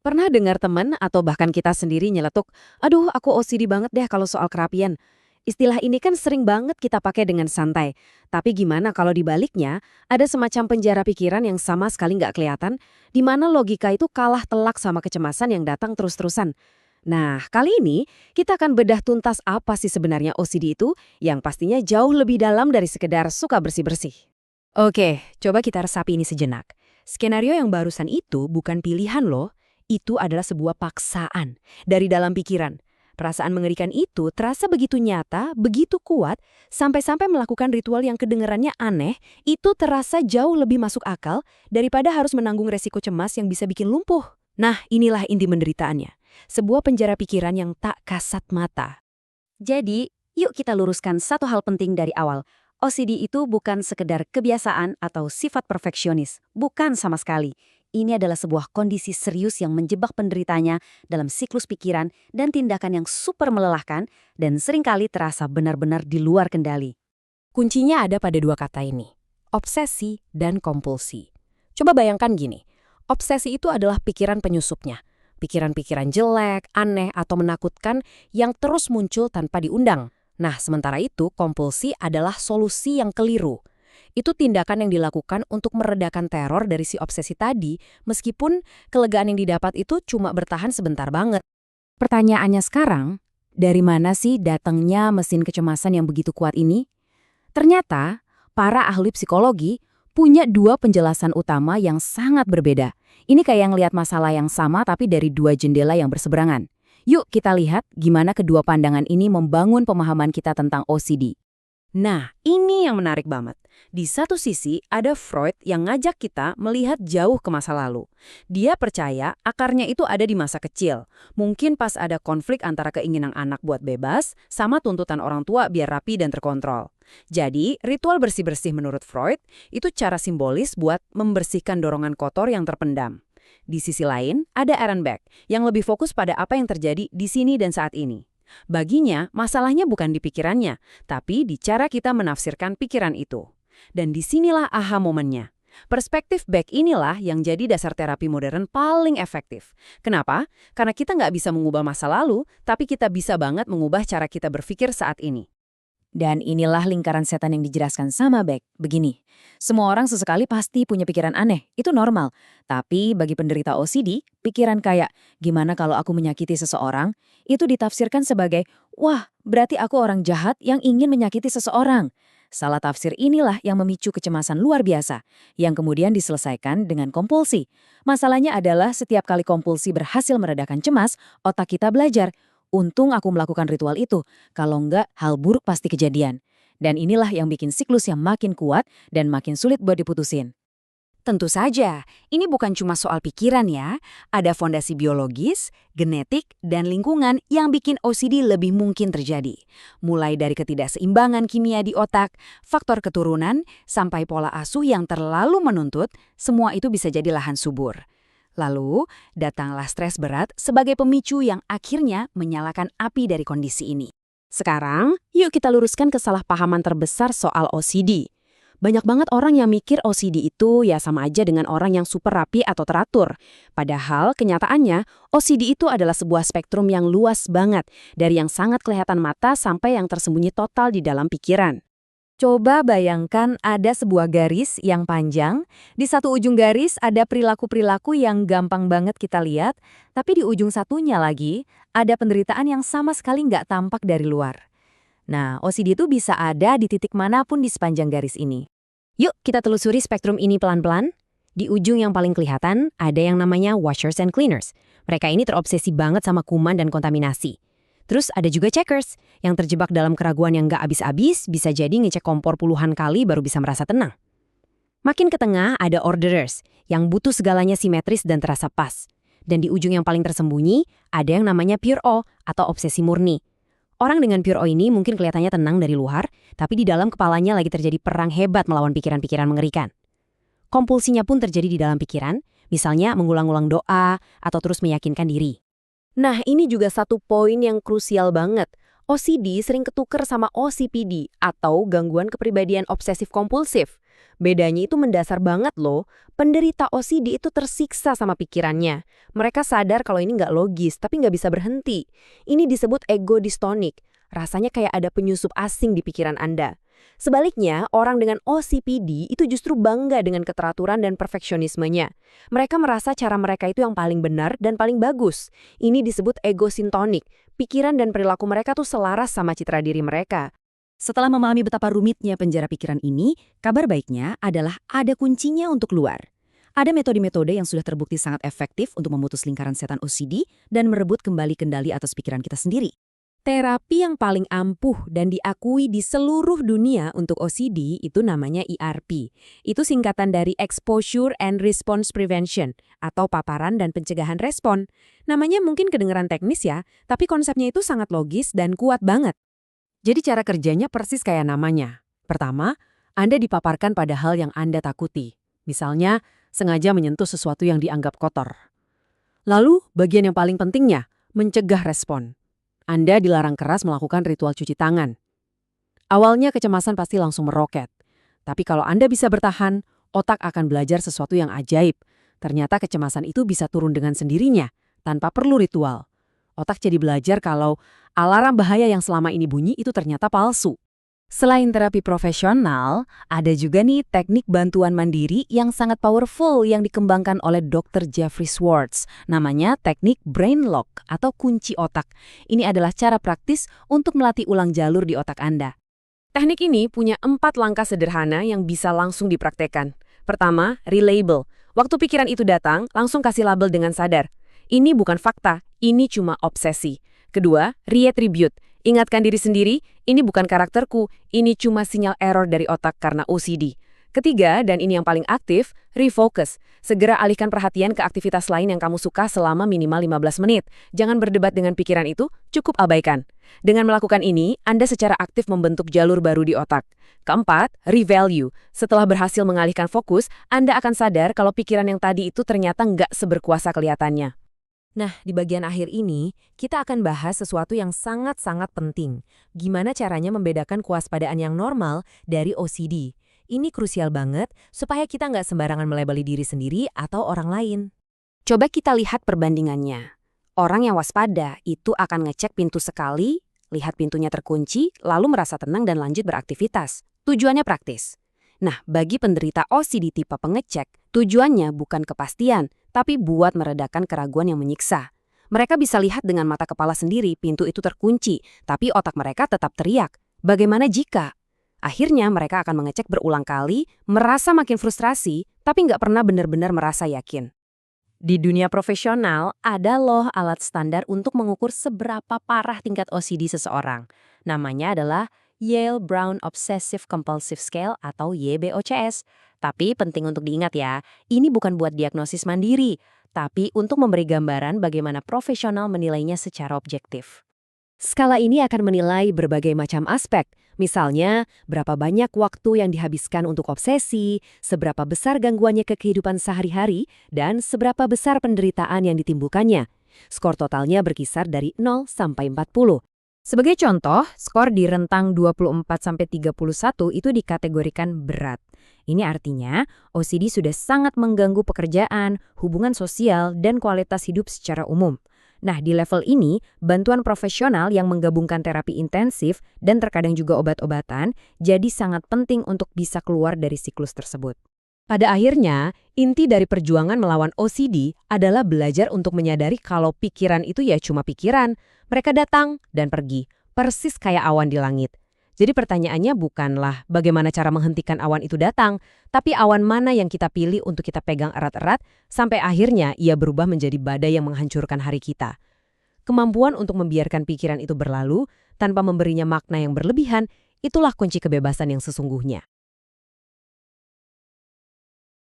Pernah dengar teman atau bahkan kita sendiri nyeletuk, aduh aku OCD banget deh kalau soal kerapian. Istilah ini kan sering banget kita pakai dengan santai. Tapi gimana kalau dibaliknya, ada semacam penjara pikiran yang sama sekali nggak kelihatan, di mana logika itu kalah telak sama kecemasan yang datang terus-terusan. Nah, kali ini kita akan bedah tuntas apa sih sebenarnya OCD itu, yang pastinya jauh lebih dalam dari sekedar suka bersih-bersih. Oke, coba kita resapi ini sejenak. Skenario yang barusan itu bukan pilihan loh, itu adalah sebuah paksaan dari dalam pikiran. Perasaan mengerikan itu terasa begitu nyata, begitu kuat, sampai-sampai melakukan ritual yang kedengarannya aneh, itu terasa jauh lebih masuk akal daripada harus menanggung resiko cemas yang bisa bikin lumpuh. Nah, inilah inti menderitaannya. Sebuah penjara pikiran yang tak kasat mata. Jadi, yuk kita luruskan satu hal penting dari awal. OCD itu bukan sekedar kebiasaan atau sifat perfeksionis. Bukan sama sekali. Ini adalah sebuah kondisi serius yang menjebak penderitanya dalam siklus pikiran dan tindakan yang super melelahkan dan seringkali terasa benar-benar di luar kendali. Kuncinya ada pada dua kata ini, obsesi dan kompulsi. Coba bayangkan gini, obsesi itu adalah pikiran penyusupnya. Pikiran-pikiran jelek, aneh, atau menakutkan yang terus muncul tanpa diundang. Nah, sementara itu kompulsi adalah solusi yang keliru. Itu tindakan yang dilakukan untuk meredakan teror dari si obsesi tadi, meskipun kelegaan yang didapat itu cuma bertahan sebentar banget. Pertanyaannya sekarang, dari mana sih datangnya mesin kecemasan yang begitu kuat ini? Ternyata, para ahli psikologi punya dua penjelasan utama yang sangat berbeda. Ini kayak ngelihat masalah yang sama tapi dari dua jendela yang berseberangan. Yuk kita lihat gimana kedua pandangan ini membangun pemahaman kita tentang OCD. Nah, ini yang menarik banget. Di satu sisi, ada Freud yang ngajak kita melihat jauh ke masa lalu. Dia percaya akarnya itu ada di masa kecil. Mungkin pas ada konflik antara keinginan anak buat bebas sama tuntutan orang tua biar rapi dan terkontrol. Jadi, ritual bersih-bersih menurut Freud itu cara simbolis buat membersihkan dorongan kotor yang terpendam. Di sisi lain, ada Ehrenberg yang lebih fokus pada apa yang terjadi di sini dan saat ini. Baginya, masalahnya bukan di pikirannya, tapi di cara kita menafsirkan pikiran itu. Dan disinilah aha momennya. Perspektif Beck inilah yang jadi dasar terapi modern paling efektif. Kenapa? Karena kita nggak bisa mengubah masa lalu, tapi kita bisa banget mengubah cara kita berpikir saat ini. Dan inilah lingkaran setan yang dijelaskan sama Beck. Begini, semua orang sesekali pasti punya pikiran aneh, itu normal. Tapi bagi penderita OCD, pikiran kayak, gimana kalau aku menyakiti seseorang, itu ditafsirkan sebagai, wah, berarti aku orang jahat yang ingin menyakiti seseorang. Salah tafsir inilah yang memicu kecemasan luar biasa, yang kemudian diselesaikan dengan kompulsi. Masalahnya adalah setiap kali kompulsi berhasil meredakan cemas, otak kita belajar, untung aku melakukan ritual itu, kalau enggak hal buruk pasti kejadian. Dan inilah yang bikin siklus yang makin kuat dan makin sulit buat diputusin. Tentu saja, ini bukan cuma soal pikiran ya. Ada fondasi biologis, genetik, dan lingkungan yang bikin OCD lebih mungkin terjadi. Mulai dari ketidakseimbangan kimia di otak, faktor keturunan, sampai pola asuh yang terlalu menuntut, semua itu bisa jadi lahan subur. Lalu, datanglah stres berat sebagai pemicu yang akhirnya menyalakan api dari kondisi ini. Sekarang, yuk kita luruskan kesalahpahaman terbesar soal OCD. Banyak banget orang yang mikir OCD itu ya sama aja dengan orang yang super rapi atau teratur. Padahal kenyataannya, OCD itu adalah sebuah spektrum yang luas banget, dari yang sangat kelihatan mata sampai yang tersembunyi total di dalam pikiran. Coba bayangkan ada sebuah garis yang panjang, di satu ujung garis ada perilaku-perilaku yang gampang banget kita lihat, tapi di ujung satunya lagi ada penderitaan yang sama sekali nggak tampak dari luar. Nah, OCD itu bisa ada di titik manapun di sepanjang garis ini. Yuk kita telusuri spektrum ini pelan-pelan. Di ujung yang paling kelihatan ada yang namanya washers and cleaners. Mereka ini terobsesi banget sama kuman dan kontaminasi. Terus ada juga checkers, yang terjebak dalam keraguan yang nggak habis-habis, bisa jadi ngecek kompor puluhan kali baru bisa merasa tenang. Makin ke tengah ada orderers, yang butuh segalanya simetris dan terasa pas. Dan di ujung yang paling tersembunyi, ada yang namanya pure O atau obsesi murni. Orang dengan pure O ini mungkin kelihatannya tenang dari luar, tapi di dalam kepalanya lagi terjadi perang hebat melawan pikiran-pikiran mengerikan. Kompulsinya pun terjadi di dalam pikiran, misalnya mengulang-ulang doa atau terus meyakinkan diri. Nah, ini juga satu poin yang krusial banget. OCD sering ketuker sama OCPD atau gangguan kepribadian obsesif kompulsif. Bedanya itu mendasar banget loh. Penderita OCD itu tersiksa sama pikirannya. Mereka sadar kalau ini nggak logis, tapi nggak bisa berhenti. Ini disebut ego dystonik. Rasanya kayak ada penyusup asing di pikiran Anda. Sebaliknya, orang dengan OCPD itu justru bangga dengan keteraturan dan perfeksionismenya. Mereka merasa cara mereka itu yang paling benar dan paling bagus. Ini disebut ego sintonik. Pikiran dan perilaku mereka tuh selaras sama citra diri mereka. Setelah memahami betapa rumitnya penjara pikiran ini, kabar baiknya adalah ada kuncinya untuk keluar. Ada metode-metode yang sudah terbukti sangat efektif untuk memutus lingkaran setan OCD dan merebut kembali kendali atas pikiran kita sendiri. Terapi yang paling ampuh dan diakui di seluruh dunia untuk OCD itu namanya ERP. Itu singkatan dari Exposure and Response Prevention, atau paparan dan pencegahan respon. Namanya mungkin kedengeran teknis ya, tapi konsepnya itu sangat logis dan kuat banget. Jadi cara kerjanya persis kayak namanya. Pertama, Anda dipaparkan pada hal yang Anda takuti. Misalnya, sengaja menyentuh sesuatu yang dianggap kotor. Lalu, bagian yang paling pentingnya, mencegah respon. Anda dilarang keras melakukan ritual cuci tangan. Awalnya kecemasan pasti langsung meroket. Tapi kalau Anda bisa bertahan, otak akan belajar sesuatu yang ajaib. Ternyata kecemasan itu bisa turun dengan sendirinya, tanpa perlu ritual. Otak jadi belajar kalau alarm bahaya yang selama ini bunyi itu ternyata palsu. Selain terapi profesional, ada juga nih teknik bantuan mandiri yang sangat powerful yang dikembangkan oleh Dr. Jeffrey Schwartz. Namanya teknik brain lock atau kunci otak. Ini adalah cara praktis untuk melatih ulang jalur di otak Anda. Teknik ini punya 4 langkah sederhana yang bisa langsung dipraktekkan. Pertama, relabel. Waktu pikiran itu datang, langsung kasih label dengan sadar. Ini bukan fakta, ini cuma obsesi. Kedua, reattribute. Ingatkan diri sendiri, ini bukan karakterku, ini cuma sinyal error dari otak karena OCD. Ketiga, dan ini yang paling aktif, refocus. Segera alihkan perhatian ke aktivitas lain yang kamu suka selama minimal 15 menit. Jangan berdebat dengan pikiran itu, cukup abaikan. Dengan melakukan ini, Anda secara aktif membentuk jalur baru di otak. Keempat, revalue. Setelah berhasil mengalihkan fokus, Anda akan sadar kalau pikiran yang tadi itu ternyata nggak seberkuasa kelihatannya. Nah, di bagian akhir ini, kita akan bahas sesuatu yang sangat-sangat penting. Gimana caranya membedakan kewaspadaan yang normal dari OCD. Ini krusial banget supaya kita nggak sembarangan melabeli diri sendiri atau orang lain. Coba kita lihat perbandingannya. Orang yang waspada itu akan ngecek pintu sekali, lihat pintunya terkunci, lalu merasa tenang dan lanjut beraktivitas. Tujuannya praktis. Nah, bagi penderita OCD tipe pengecek, tujuannya bukan kepastian, tapi buat meredakan keraguan yang menyiksa. Mereka bisa lihat dengan mata kepala sendiri pintu itu terkunci, tapi otak mereka tetap teriak. Bagaimana jika? Akhirnya mereka akan mengecek berulang kali, merasa makin frustrasi, tapi nggak pernah benar-benar merasa yakin. Di dunia profesional, ada loh alat standar untuk mengukur seberapa parah tingkat OCD seseorang. Namanya adalah Yale Brown Obsessive Compulsive Scale atau YBOCS. Tapi penting untuk diingat ya, ini bukan buat diagnosis mandiri, tapi untuk memberi gambaran bagaimana profesional menilainya secara objektif. Skala ini akan menilai berbagai macam aspek, misalnya berapa banyak waktu yang dihabiskan untuk obsesi, seberapa besar gangguannya ke kehidupan sehari-hari, dan seberapa besar penderitaan yang ditimbulkannya. Skor totalnya berkisar dari 0 sampai 40. Sebagai contoh, skor di rentang 24-31 itu dikategorikan berat. Ini artinya OCD sudah sangat mengganggu pekerjaan, hubungan sosial, dan kualitas hidup secara umum. Nah, di level ini, bantuan profesional yang menggabungkan terapi intensif dan terkadang juga obat-obatan jadi sangat penting untuk bisa keluar dari siklus tersebut. Pada akhirnya, inti dari perjuangan melawan OCD adalah belajar untuk menyadari kalau pikiran itu ya cuma pikiran. Mereka datang dan pergi, persis kayak awan di langit. Jadi pertanyaannya bukanlah bagaimana cara menghentikan awan itu datang, tapi awan mana yang kita pilih untuk kita pegang erat-erat sampai akhirnya ia berubah menjadi badai yang menghancurkan hari kita. Kemampuan untuk membiarkan pikiran itu berlalu tanpa memberinya makna yang berlebihan, itulah kunci kebebasan yang sesungguhnya.